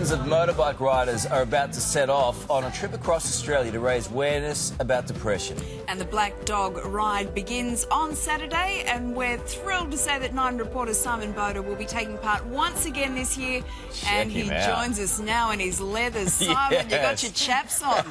Thousands of motorbike riders are about to set off on a trip across Australia to raise awareness about depression. And the Black Dog Ride begins on Saturday, and we're thrilled to say that Nine reporter Simon Bouda will be taking part once again this year. And he joins us now in his leathers. Simon, you got your chaps on.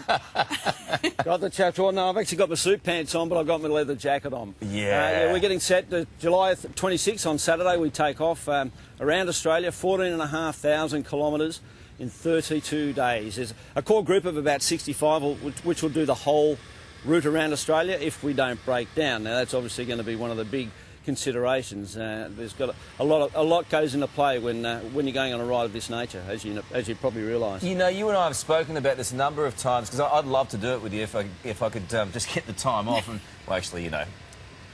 Got the chaps on. No, I've actually got my suit pants on, but I've got my leather jacket on. Yeah. We're getting set to July 26th on Saturday. We take off around Australia, 14,500 kilometres in 32 days. There's a core group of about 65 which will do the whole route around Australia if we don't break down. Now, that's obviously going to be one of the big considerations. There's got a lot goes into play when you're going on a ride of this nature, as you probably realise. You know, you and I have spoken about this a number of times, because I'd love to do it with you if I could just get the time off. And well, actually, you know,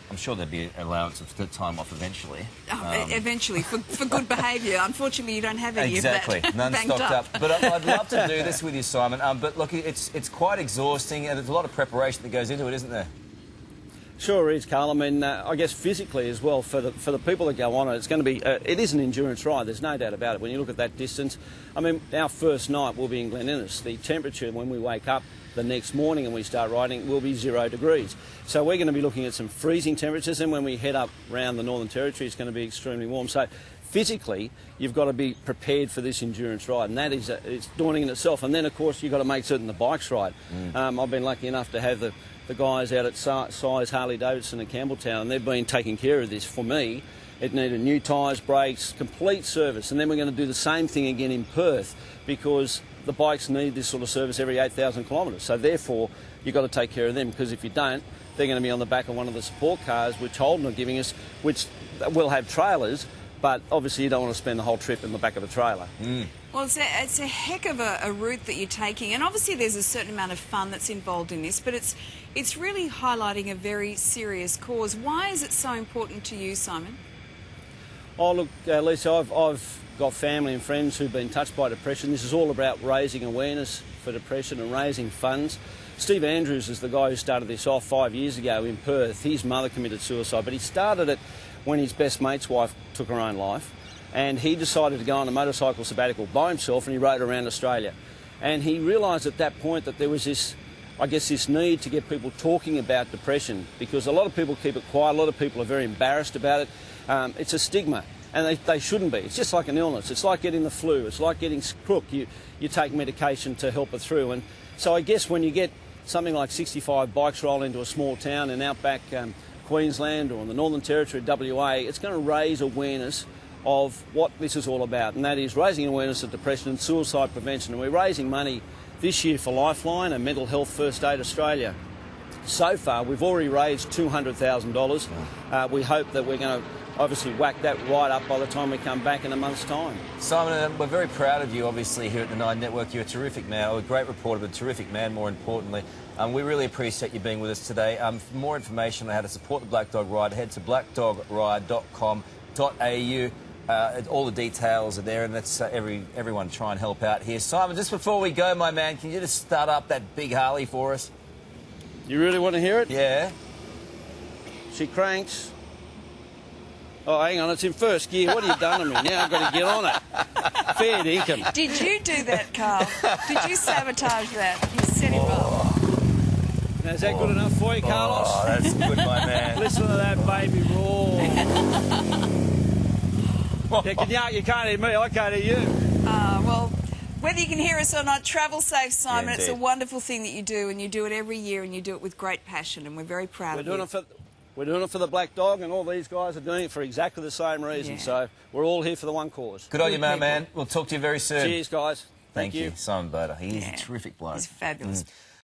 I'm sure there'd be an allowance of the time off eventually. Eventually, for good behaviour. Unfortunately, you don't have any of that. Exactly, none stocked up. But I'd love to do this with you, Simon. But look, it's quite exhausting, and there's a lot of preparation that goes into it, isn't there? Sure is, Carl. I mean, I guess physically as well, for the people that go on it, it's going to be, it is an endurance ride, there's no doubt about it. When you look at that distance, I mean, our first night will be in Glen Innes. The temperature when we wake up the next morning and we start riding will be 0 degrees. So we're going to be looking at some freezing temperatures, and when we head up around the Northern Territory, it's going to be extremely warm. So physically, you've got to be prepared for this endurance ride, and that is it's daunting in itself. And then, of course, you've got to make certain the bike's right. I've been lucky enough to have the guys out at Size Harley Davidson and Campbelltown, and they've been taking care of this for me. It needed new tyres, brakes, complete service, and then we're going to do the same thing again in Perth, because the bikes need this sort of service every 8,000 kilometres. So therefore, you've got to take care of them, because if you don't, they're going to be on the back of one of the support cars which Holden are giving us, which will have trailers, but obviously you don't want to spend the whole trip in the back of a trailer. Well, it's a heck of a route that you're taking, and obviously there's a certain amount of fun that's involved in this, but it's really highlighting a very serious cause. Why is it so important to you, Simon? Oh, look, Lisa, I've got family and friends who've been touched by depression. This is all about raising awareness for depression and raising funds. Steve Andrews is the guy who started this off 5 years ago in Perth. His mother committed suicide, but he started it when his best mate's wife took her own life, and he decided to go on a motorcycle sabbatical by himself, and he rode around Australia. And he realised at that point that there was this, I guess, this need to get people talking about depression, because a lot of people keep it quiet, a lot of people are very embarrassed about it. It's a stigma, and they shouldn't be. It's just like an illness. It's like getting the flu. It's like getting crook. You take medication to help it through. And so I guess when you get something like 65 bikes roll into a small town in outback Queensland or in the Northern Territory, WA, it's going to raise awareness of what this is all about, and that is raising awareness of depression and suicide prevention. And we're raising money this year for Lifeline and Mental Health First Aid Australia. So far, we've already raised $200,000. We hope that we're going to obviously whack that right up by the time we come back in a month's time. Simon, we're very proud of you, obviously, here at the Nine Network. You're a terrific man, a great reporter, but a terrific man, more importantly. We really appreciate you being with us today. For more information on how to support the Black Dog Ride, head to blackdogride.com.au. All the details are there, and that's everyone try and help out here. Simon, just before we go, my man, can you just start up that big Harley for us? You really want to hear it? Yeah. She cranks. Oh, hang on, it's in first gear. What have you done to me? Now I've got to get on it. Fair dinkum. Did you do that, Carl? Did you sabotage that? You set him up. Now, is that good enough for you, Carlos? Oh, that's good, my man. Listen to that baby roar. Yeah, you can't hear me, I can't hear you. Well, whether you can hear us or not, travel safe, Simon. Yeah, it's a wonderful thing that you do, and you do it every year, and you do it with great passion, and we're very proud of you. We're doing it for the Black Dog, and all these guys are doing it for exactly the same reason. Yeah. So we're all here for the one cause. Good on you, man. We'll talk to you very soon. Cheers, guys. Thank you. Simon Bouda. He is a terrific bloke. He's fabulous.